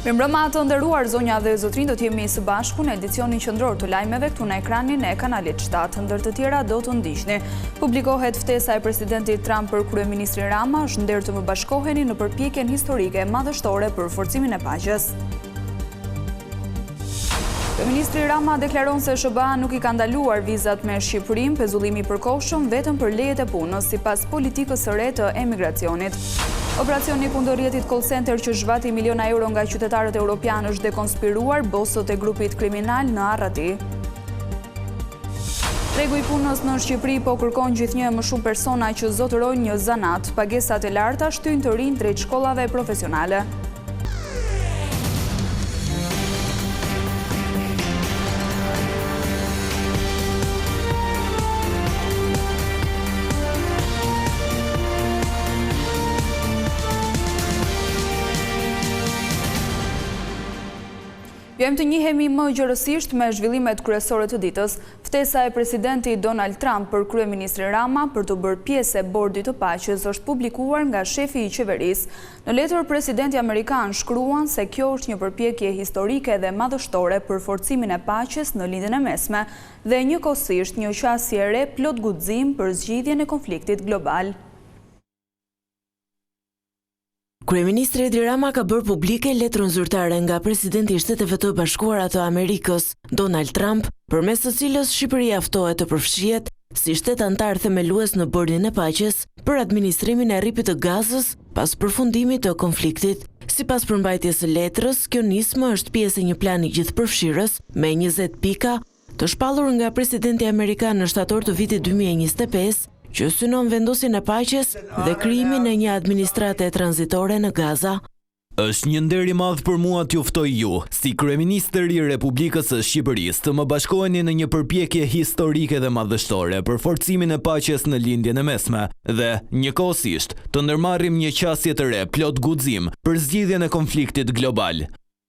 Mirëmbrëma të nderuar, zonja dhe zotrin, do t'jemi së bashku në edicionin qendror të lajmeve këtu në ekranin e kanalit 7. Ndër të tjera do të ndiqni. Publikohet ftesa e presidentit Trump për kryeministrin Rama, është nder të mëbashkoheni në përpjekjen historike madhështore për forcimin e paqes. Kryeministri Rama deklaron se SBA nuk i ka ndaluar vizat me Shqipërinë, pezullimi i përkohshëm vetëm për lejet e punës, sipas politikës së re të emigracionit. Operacioni kundër rrjetit call center që zhvati miliona euro nga qytetarët europianë është dekonspiruar, bosët e grupit kriminal në Arrati. Tregu i punës në Shqipëri po kërkon gjithnjë më shumë persona që zotërojnë një zanat. Pagesat e larta shtyjnë të rinj drejt shkollave profesionale. Vjem të njihemi më gjërësisht me zhvillimet kryesore të ditës. Ftesa e presidentit Donald Trump për kryeministrin Rama për të bërë pjesë e bordit të paqes është publikuar nga shefi i qeverisë. Në letër, presidenti amerikan shkruan se kjo është një përpjekje historike dhe madhështore për forcimin e paqes në lindjen e mesme dhe njëkohësisht një qasje e re plot guxim për zgjidhjen e konfliktit global. Kryeministri Edi Rama ka bërë publike letrën zyrtare nga presidenti i Shteteve të Bashkuara të Amerikës, Donald Trump, përmes së cilës Shqipëria ftohet të përfshihet si shtet antar themelues në bordin e paqes për administrimin e rripit të Gazës pas përfundimit të konfliktit. Sipas përmbajtjes së letrës, kjo nismë është pjesë e një plani gjithëpërfshirës me 20 pika të shpallur nga presidenti amerikan në shtator të vitit 2025, që synon vendosjen e paqes dhe krijimin e një administrate tranzitore në Gaza. Është një nder i madh për mua t'ju ftoj ju, si kryeministër i Republikës së Shqipërisë, të më bashkoheni në një përpjekje historike dhe madhështore për forcimin e paqes në lindjen e mesme dhe, njëkohësisht, të ndërmarrim një qasje të re plot guxim për zgjidhjen e konfliktit global.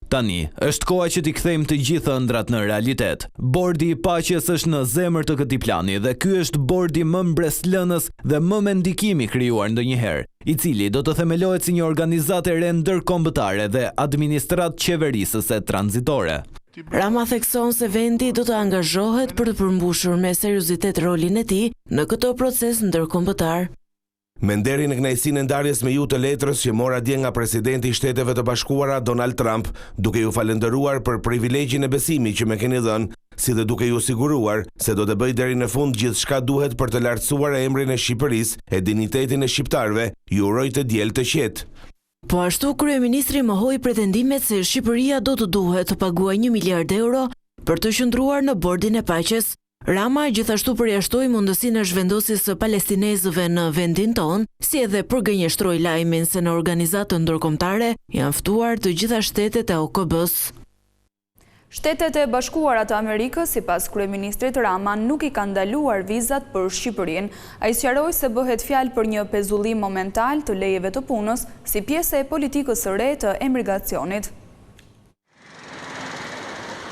Tani, është koha që t'i kthejmë të gjithë ëndrat në realitet. Bordi i paqes është në zemër të këtij plani dhe ky është bordi më mbreslënës dhe më me ndikimi krijuar ndonjëherë, i cili do të themelohet si një organizatë e re ndërkombëtare dhe administratë qeverisëse tranzitore. Rama thekson se vendi do të angazhohet për të përmbushur me seriozitet rolin e tij në këtë proces ndërkombëtar. Me nderi në kënaqësinë e ndarjes me ju të letrës që mora dje nga presidenti i Shteteve të Bashkuara Donald Trump, duke ju falendëruar për privilegjin e besimit që më keni dhënë, si dhe duke ju siguruar se do të bëj deri në fund gjithçka duhet për të lartësuar emrin e Shqipërisë e dinjitetin e shqiptarëve, ju uroj të diel të qetë. Po ashtu, kryeministri mohoi pretendimet se Shqipëria do të duhet të paguajë 1 miliard euro për të qëndruar në bordin e paqes. Rama gjithashtu përjashtoi mundësinë e zhvendosjes së palestinezëve në vendin tonë, si edhe përgënjeshtroi lajmin se në organizatë ndërkombëtare janë ftuar të gjitha shtetet e OKB-s. Shtetet e Bashkuara të Amerikës, sipas kryeministrit Rama, nuk i kanë ndaluar vizat për Shqipërinë. Ai sqaroi se bëhet fjalë për një pezullim momental të lejeve të punës si pjesë e politikës së re të emigracionit.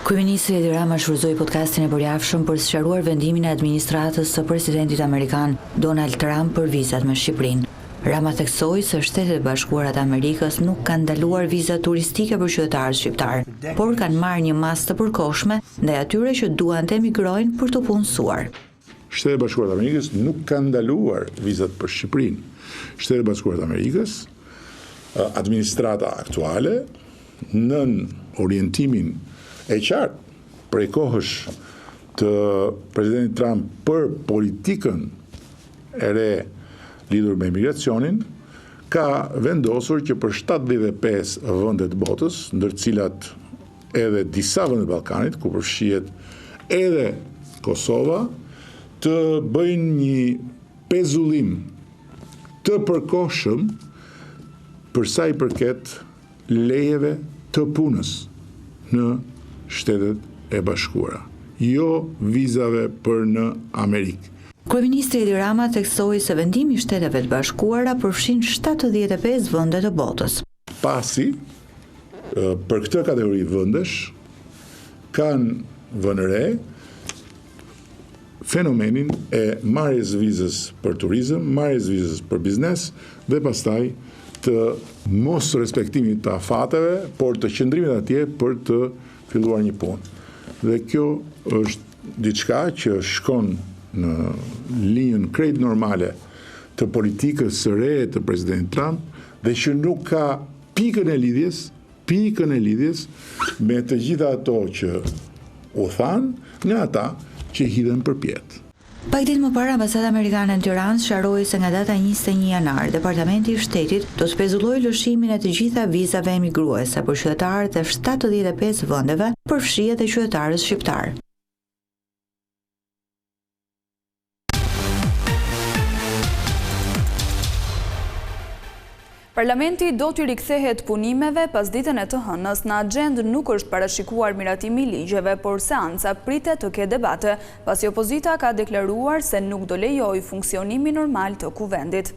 Kryeministri Edi Rama shfrytëzoi podcastin e përjashëm për të sqaruar vendimin e administratës së presidentit amerikan Donald Trump për vizat me Shqipërinë. Rama theksoi se Shtetet e Bashkuara të Amerikës nuk kanë ndaluar vizat turistike për qytetarët shqiptar, por kanë marrë një masë të përkohshme ndaj atyre që duan të emigrojnë për të punësuar. Shtetet e Bashkuara të Amerikës nuk kanë ndaluar vizat për Shqipërinë. Shtetet e Bashkuara të Amerikës, administrata aktuale, nën orientimin e qartë prej kohësh të presidentit Trump për politikën e re lidhur me imigracionin, ka vendosur që për 75 vende të botës, ndër të cilat edhe disa vende të Ballkanit, ku përfshihet edhe Kosova, të bëjnë një pezullim të përkohshëm për sa i përket lejeve të punës në Shtetet e Bashkuara, jo vizave për në Amerikë. Kryeministri Edi Rama theksoi se vendimi i Shteteve të Bashkuara përfshin 75 vende të botës. Pasi, për këtë kategori vendesh, kanë vënë re fenomenin e marrjes vizës për turizëm, marrjes vizës për biznes dhe pastaj të mos respektimit të afateve, por të qëndrimit atje për të filluar një punë. Dhe kjo është diçka që shkon në linjën krejt normale të politikës së re të presidentit Trump dhe që nuk ka pikën e lidhjes me të gjitha ato që u thanë nga ata që hidhen përpjet. Pak ditë më parë, Ambasada Amerikane në Tiranë sharoi se nga data 21 janar, Departamenti i Shtetit do të pezullojë lëshimin e të gjitha vizave emigruese për qytetarët e 75 vendeve, përfshihet e qytetarës shqiptar. Parlamenti do t'i rikthehet punimeve pas ditën e të hënës. Në agjendë nuk është parashikuar miratimi i ligjeve, por seanca pritet të ketë debate, pasi opozita ka deklaruar se nuk do lejojë funksionimin normal të kuvendit.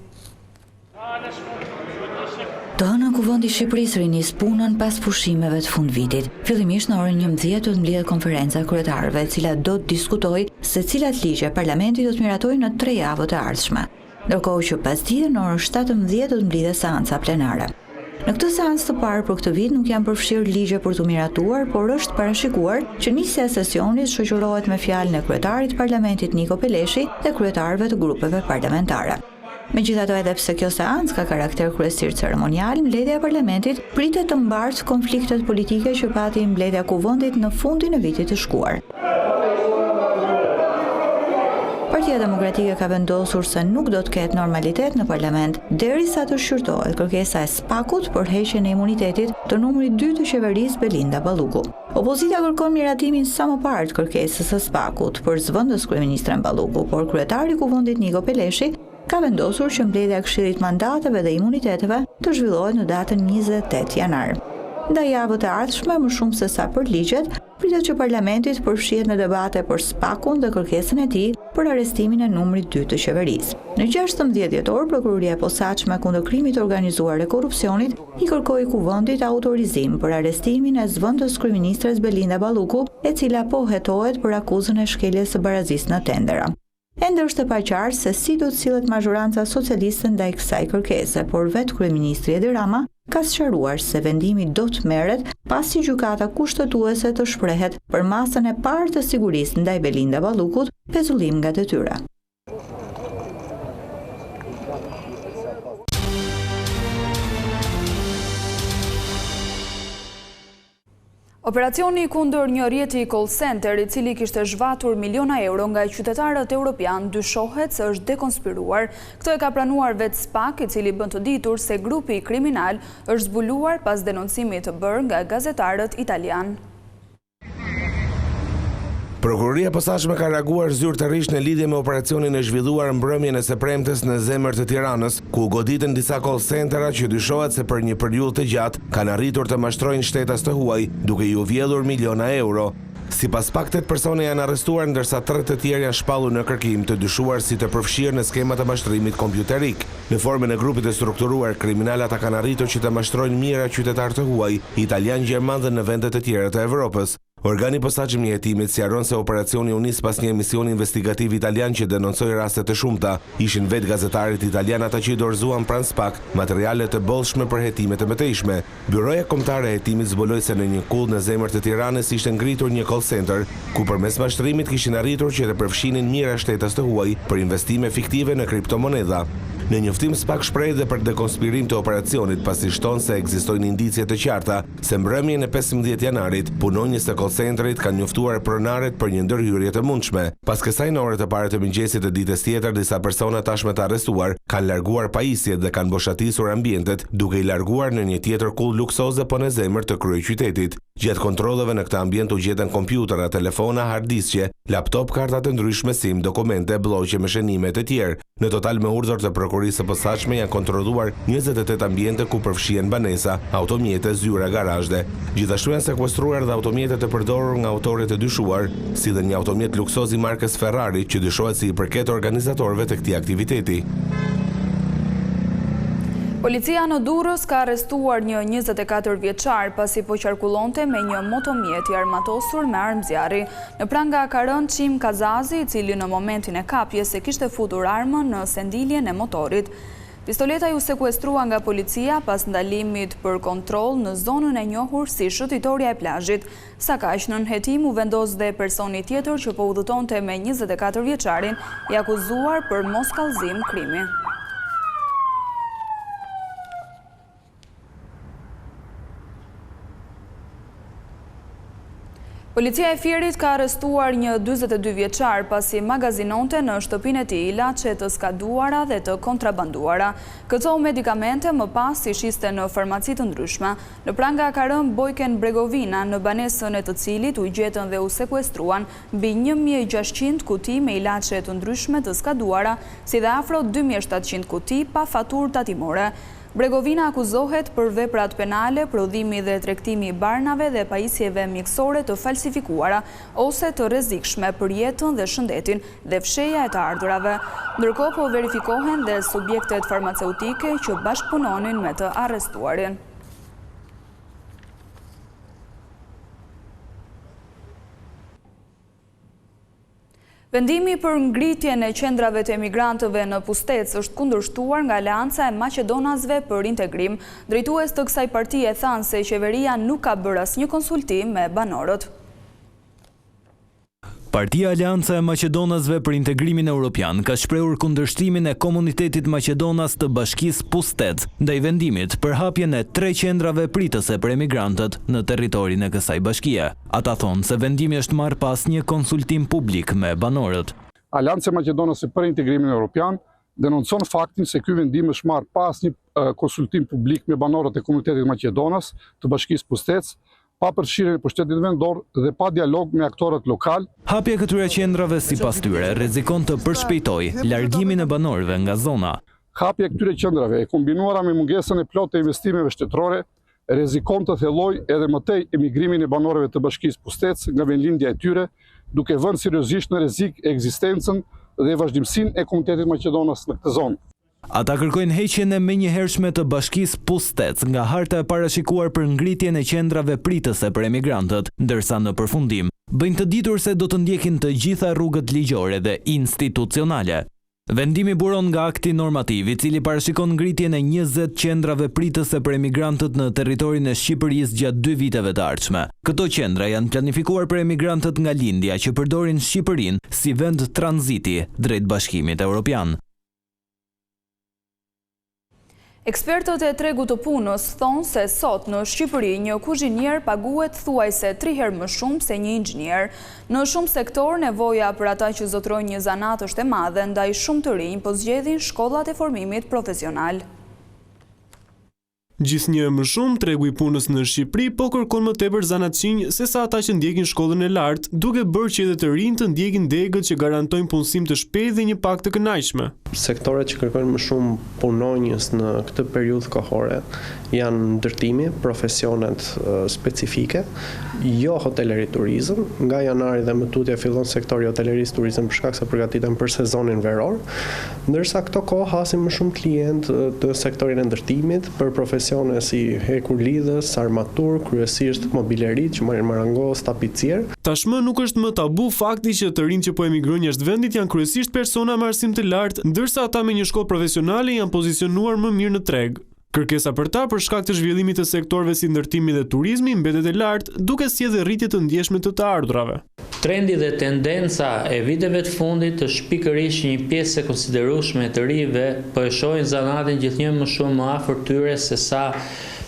Të hënën Kuvendi i Shqipërisë rinis punën pas pushimeve të fundvitit. Fillimisht në orën 11 do të mbledhet konferenca e kryetarëve, e cila do të diskutojë se cilat ligje parlamenti do të miratojë në 3 javët e ardhshme. Ndërkohë që pasdite në orën 17 do të mbledhet seanca plenare. Në këtë seancë të parë për këtë vit nuk janë përfshirë ligje për të miratuar, por është parashikuar që nisja e sesionit shoqërohet me fjalën e kryetarit të parlamentit Niko Peleshi dhe kryetarëve të grupeve parlamentare. Megjithatë, edhe pse kjo seancë ka karakter kryesisht ceremonial, mbledhja e parlamentit pritet të mbartë konfliktet politike që pati mbledhja e Kuvendit në fundin e vitit të shkuar. Partia Demokratike ka vendosur se nuk do të ketë normalitet në parlament derisa të shqyrtohet kërkesa e SPAK-ut për heqjen e imunitetit të numrit 2 të qeverisë Belinda Balluku. Opozita kërkon miratimin sa më parë të kërkesës së SPAK-ut për zvendës kryeministren Balluku, por kryetari i Kuvendit Niko Peleshi ka vendosur që mbledhja e Këshillit Mandateve dhe Imuniteteve të zhvillohet në datën 28 janar. Ndaj javët e ardhshme, më shumë se sa për ligjet, pritet që parlamenti të përfshihet në debate për SPAK-un dhe kërkesën e tij për arrestimin e numrit 2 të qeverisë. Në 16 dhjetor, Prokuroria e Posaçme kundër krimit të organizuar e korrupsionit i kërkoi Kuvendit autorizim për arrestimin e zvendës kryeministres Belinda Balluku, e cila po hetohet për akuzën e shkeljes së barazisë në tendera. Ende është e paqartë se si do të sillet mazhoranca socialiste ndaj kësaj kërkese, por vetë kryeministri Edi Rama ka sqaruar se vendimi do të merret pasi gjykata kushtetuese të shprehet për masën e parë të sigurisë ndaj Belinda Ballukut, pezullim nga detyra. Operacioni kundër një rjeti call center i cili kishte zhvatur miliona euro nga qytetarët europian dyshohet se është dekonspiruar. Këtë e ka pranuar vetë SPAK, i cili bën të ditur se grupi kriminal është zbuluar pas denoncimit të bërë nga gazetarët italian. Prokuroria e Posaçme ka reaguar zyrtarisht në lidhje me operacionin e zhvilluar mbrëmjen e së premtes në zemër të Tiranës, ku goditën disa call centera që dyshohet se për një periudhë të gjatë kanë arritur të mashtrojnë shtetas të huaj, duke ju vjedhur miliona euro. Sipas SPAK 8 persone janë arrestuar, ndërsa 3 të tjerë janë shpallur në kërkim, të dyshuar si të përfshirë në skema të mashtrimit kompjuterik. Në formën e grupit të strukturuar, kriminalat kanë arritur që të mashtrojnë mijëra qytetar të huaj, italian, gjerman dhe në vende të tjera të Evropës. Organi posaçëm i hetimit sqaron se operacioni u nis pas një emisioni investigativ italian që denoncoi raste të shumta. Ishin vetë gazetarët italian ata që i dorëzuan pranë SPAK materiale të bollshme për hetime të mëtejshme. Byroja kombëtare e hetimit zbuloi se në një kull në zemër të Tiranës ishte ngritur një call center, ku përmes mashtrimit kishin arritur që të përfshinin mijëra shtetas të huaj për investime fiktive në kriptomonedha. Në njoftim SPAK shpreh dhe për dekonspirim të operacionit, pasi shton se ekzistojnë indicie të qarta se mbrëmjen e 15 janarit punonjës të call centrit kanë njoftuar pronaret për një ndërhyrje të mundshme. Pas kësaj në orët e parë të mëngjesit të ditës tjetër, disa persona tashmë të arrestuar kanë larguar pajisjet dhe kanë boshatisur ambientet, duke i larguar në një tjetër kull luksoze po në zemër të kryeqytetit. Gjatë kontrolleve në këtë ambient u gjetën kompjutera, telefona, harddiskje, laptop, karta të ndryshme SIM, dokumente, bloqe me shënime të tjerë. Në total me urdhër të prokurisë së posaçme janë kontrolluar 28 ambiente ku përfshihen banesa, automjete, zyra, garazhe. Gjithashtu janë sekuestruar dhe automjete të përdorur nga autorët e dyshuar, si dhe një automjet luksoz i markës Ferrari që dyshohet se i përket organizatorëve të këtij aktiviteti. Policia në Durrës ka arrestuar një 24 vjeçar pasi po qarkullonte me një motomjet i armatosur me armë zjarri. Në pranga ka rënë Çim Kazazi, i cili në momentin e kapjes e kishte futur armën në sendiljen e motorit. Pistoleta ju sekuestrua nga policia pas ndalimit për kontroll në zonën e njohur si shëtitorja e plazhit. Sa kaq nën hetim u vendos dhe personi tjetër që po udhëtonte me 24 vjeçarin i akuzuar për mos kallëzim krimi. Policia e Fierit ka arrestuar një 42 vjeçar pasi magazinonte në shtëpinë e tij ilaçe të skaduara dhe të kontrabanduara. Këto medikamente më pas i shiste në farmaci të ndryshme. Në pranga ka rënë Bojken Bregovina, në banesën e të cilit u gjetën dhe u sekuestruan mbi 1600 kuti me ilaçe të ndryshme të skaduara, si dhe afro 2700 kuti pa faturë tatimore. Bregovina akuzohet për veprat penale, prodhimi dhe tregtimi i barnave dhe pajisjeve mjekësore të falsifikuara ose të rrezikshme për jetën dhe shëndetin dhe fshehja e të ardhurave. Ndërkohë po verifikohen dhe subjektet farmaceutike që bashkëpunonin me të arrestuarin. Vendimi për ngritjen e qendrave të emigrantëve në Pustec është kundërshtuar nga Aleanca e Maqedonasve për Integrim. Drejtues të kësaj partie thanë se qeveria nuk ka bërë asnjë konsultim me banorët. Partia Aleanca e Maqedonasve për Integrimin Evropian ka shprehur kundërshtimin e komunitetit Maqedonas të bashkisë Pustec ndaj vendimit për hapjen e 3 qendrave pritëse për emigrantët në territorin e kësaj bashkie. Ata thonë se vendimi është marrë pas një konsultim publik me banorët. Aleanca e Maqedonasve për Integrimin Evropian denoncon faktin se ky vendim është marrë pas një konsultim publik me banorët e komunitetit Maqedonas të bashkisë Pustec, pa përfshirjen e pushtetit vendor dhe pa dialog me aktorët lokal. Hapja e këtyre qendrave sipas tyre rrezikon të përshpejtojë largimin e banorëve nga zona. Hapja e këtyre qendrave e kombinuara me mungesën e plotë të investimeve shtetërore rrezikon të thellojë edhe më tej emigrimin e banorëve të bashkisë Pustec nga vendlindja e tyre, duke vënë seriozisht në rrezik ekzistencën dhe vazhdimsinë e komunitetit Maqedonas në këtë zonë. Ata kërkojnë heqjen e menjëhershme të bashkisë Pustec nga harta e parashikuar për ngritjen e qendrave pritëse për emigrantët, ndërsa në përfundim bëjnë të ditur se do të ndjekin të gjitha rrugët ligjore dhe institucionale. Vendimi buron nga akti normativ i cili parashikon ngritjen e 20 qendrave pritëse për emigrantët në territorin e Shqipërisë gjatë 2 viteve të ardhshme. Këto qendra janë planifikuar për emigrantët nga lindja që përdorin Shqipërinë si vend tranziti drejt Bashkimit Evropian. Ekspertët e tregut të punës thonë se sot në Shqipëri një kuzhinier paguhet thuajse 3 herë më shumë se një inxhinier. Në shumë sektor nevoja për ata që zotrojnë një zanat është e madhe, ndaj shumë të rinj po zgjedhin shkollat e formimit profesional. Gjithnjë më shumë, tregu i punës në Shqipëri po kërkon më tepër zanatçinj se sa ata që ndjekin shkollën e lartë, duke bërë që edhe të rinjt të ndjekin degët që garantojnë punësim të shpejtë dhe një pak të kënaqshme. Sektoret që kërkojnë më shumë punonjës në këtë periudhë kohore janë ndërtimi, profesionet specifike, jo hoteleri turizëm. Nga janari dhe më tutje fillon sektori hotelerisë turizëm për shkak se përgatiten për sezonin veror, ndërsa këto kohë hasin më shumë klientë të sektorin e ndërtimit për profesionet si hekurlidhës, armatur, kryesisht mobilerit që marrin marangos, tapicier. Tashmë nuk është më tabu fakti që të rinjt që po emigrojnë jashtë vendit janë kryesisht persona me arsim të lartë, ndërsa ata me një shkollë profesionale janë pozicionuar më mirë në treg. Kërkesa për ta për shkak të zhvillimit të sektorëve si ndërtimi dhe turizmi mbetet e lartë, duke sjellë rritje të ndjeshme të të ardhurave. Trendi dhe tendenca e viteve të fundit është pikërisht një pjesë e konsiderueshme e të rive po e shohin zanatin gjithnjë më shumë më afër tyre se sa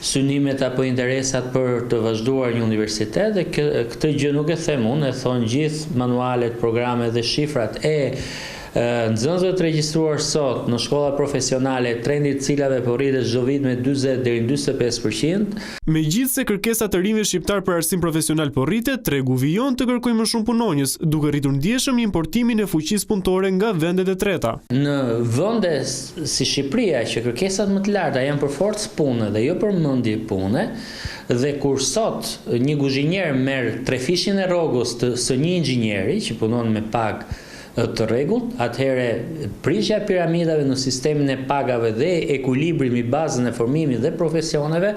synimet apo interesat për të vazhduar një universitet, dhe këtë gjë nuk e them unë, e thonë gjithë manualet, programet dhe shifrat e nxënësve të regjistruar sot në shkolla profesionale, trendi i cilave po rritet çdo vit me 40 deri në 45%. Megjithse kërkesa të rinjve shqiptar për arsim profesional po rritet, tregu vijon të kërkojë më shumë punonjës, duke rritur ndjeshëm importimin e fuqisë punëtore nga vendet e treta. Në vende si Shqipëria, që kërkesat më të larta janë për forcë pune dhe jo për mendje pune, dhe kur sot një kuzhinier merr 3 fishin e rrogës së një inxhinieri që punon me pagë të rregullt, atëherë prishja e piramidave në sistemin e pagave dhe ekuilibrimi i bazën e formimit dhe profesioneve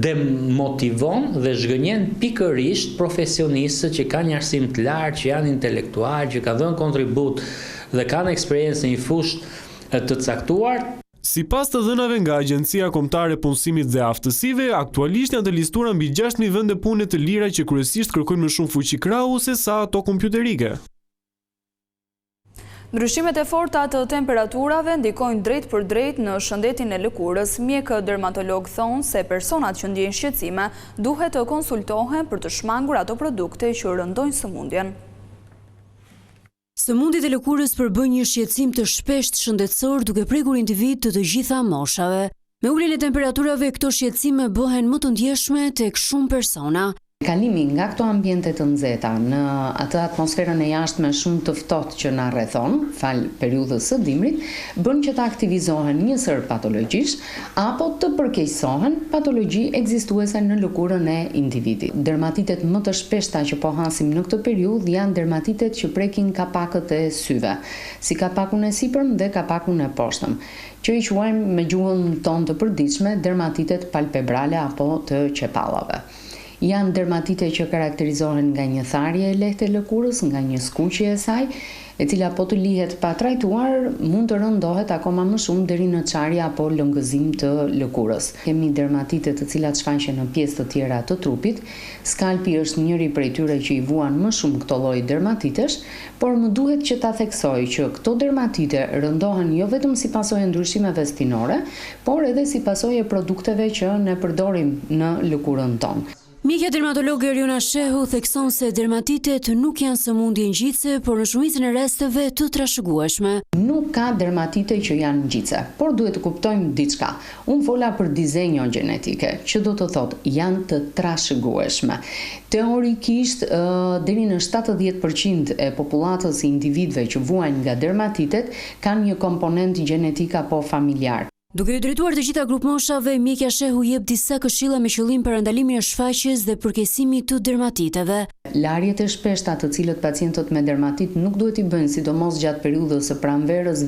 demotivon dhe zhgënjen pikërisht profesionistët që kanë një arsim të lartë, që janë intelektual, që kanë dhënë kontribut dhe kanë eksperiencë në një fushë të caktuar. Sipas të dhënave nga Agjencia Kombëtare e Punësimit dhe Aftësive, aktualisht janë të listuara mbi 6.000 vende pune të lira që kryesisht kërkojnë më shumë fuqi krahu se sa ato kompjuterike. Ndryshimet e forta të temperaturave ndikojnë drejt për drejt në shëndetin e lëkurës. Mjekë dermatolog thonë se personat që ndjejnë shqetësime duhet të konsultohen për të shmangur ato produkte që rëndojnë sëmundjen. Sëmundjet e lëkurës përbëjnë një shqetësim të shpeshtë shëndetësor duke prekur individ të gjitha moshave. Me uljen e temperaturave, këto shqetësime bëhen më të ndjeshme tek shumë persona. Kalimi nga këto ambiente të nxehta në atë atmosferën e jashtme shumë të ftohtë që na rrethon, fal periudhës së dimrit, bën që të aktivizohen njësër patologjish apo të përkeqësohen patologji ekzistuese në lëkurën e individit. Dermatitet më të shpeshta që po hasim në këtë periudhë janë dermatitet që prekin kapakët e syve, si kapakun e sipërm dhe kapakun e poshtëm, që i quajmë me gjuhën tonë të përditshme dermatitet palpebrale apo të qepallave. Janë dermatite që karakterizohen nga një tharje e lehtë e lëkurës, nga një skuqje e saj, e cila po të lihet pa trajtuar mund të rëndohet akoma më shumë deri në çarje apo lëngëzim të lëkurës. Kemi dermatite të cilat shfaqen në pjesë të tjera të trupit. Skalpi është njëri prej tyre që i vuan më shumë këto lloj dermatitesh, por më duhet që ta theksoj që këto dermatite rëndohen jo vetëm si pasojë e ndryshimeve stinore, por edhe si pasojë e produkteve që ne përdorim në lëkurën tonë. Mjekja dermatologe Eriona Shehu thekson se dermatitet nuk janë sëmundje ngjitse, por në shumicën e rasteve të trashëgueshme. Nuk ka dermatite që janë ngjitse, por duhet të kuptojmë diçka. Unë fola për dizenjon gjenetike, që do të thotë janë të trashëgueshme. Teorikisht, deri në 70% e popullatës e individëve që vuajnë nga dermatitet kanë një komponent gjenetik apo familjar. Duke u drejtuar të gjitha grup moshave, mjekja Shehu jep disa këshilla me qëllim parandalimin e shfaqjes dhe përkesimit të dermatiteve. Larjet e shpeshta të cilët pacientët me dermatit nuk duhet i bëjnë, sidomos gjatë periudhës së pranverës,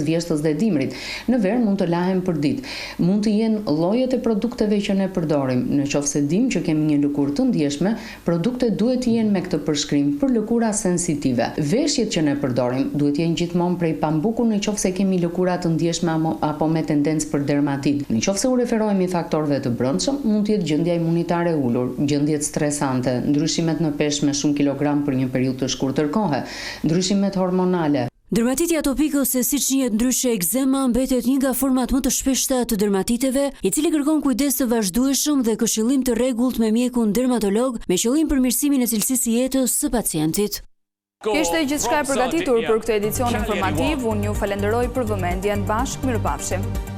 vjeshtës dhe dimrit. Në verë mund të lahen për ditë. Mund të jenë llojet e produkteve që ne përdorim. Në qoftë se dim që kemi një lëkurë të ndjeshme, produktet duhet të jenë me këtë përshkrim për lëkura sensitive. Veshjet që ne përdorim duhet të jenë gjithmonë prej pambuku në qoftë se kemi lëkura të ndjeshme apo me tendencë për dermatit. Në qoftë se u referohemi faktorëve të brendshëm, mund të jetë gjendja imunitare e ulur, gjendjet stresante, ndryshimet në peshë me shumë kilogram për një periudhë të shkurtër kohe, ndryshimet hormonale. Dermatiti atopik ose siç njihet ndryshe ekzema mbetet një nga format më të shpeshta të dermatiteve, i cili kërkon kujdes të vazhdueshëm dhe këshillim të rregullt me mjekun dermatolog me qëllim përmirësimin e cilësisë së jetës së pacientit. Kishte gjithçka e përgatitur për këtë edicion informativ, unë ju falenderoj për vëmendjen. Bashkë mirëpafshim.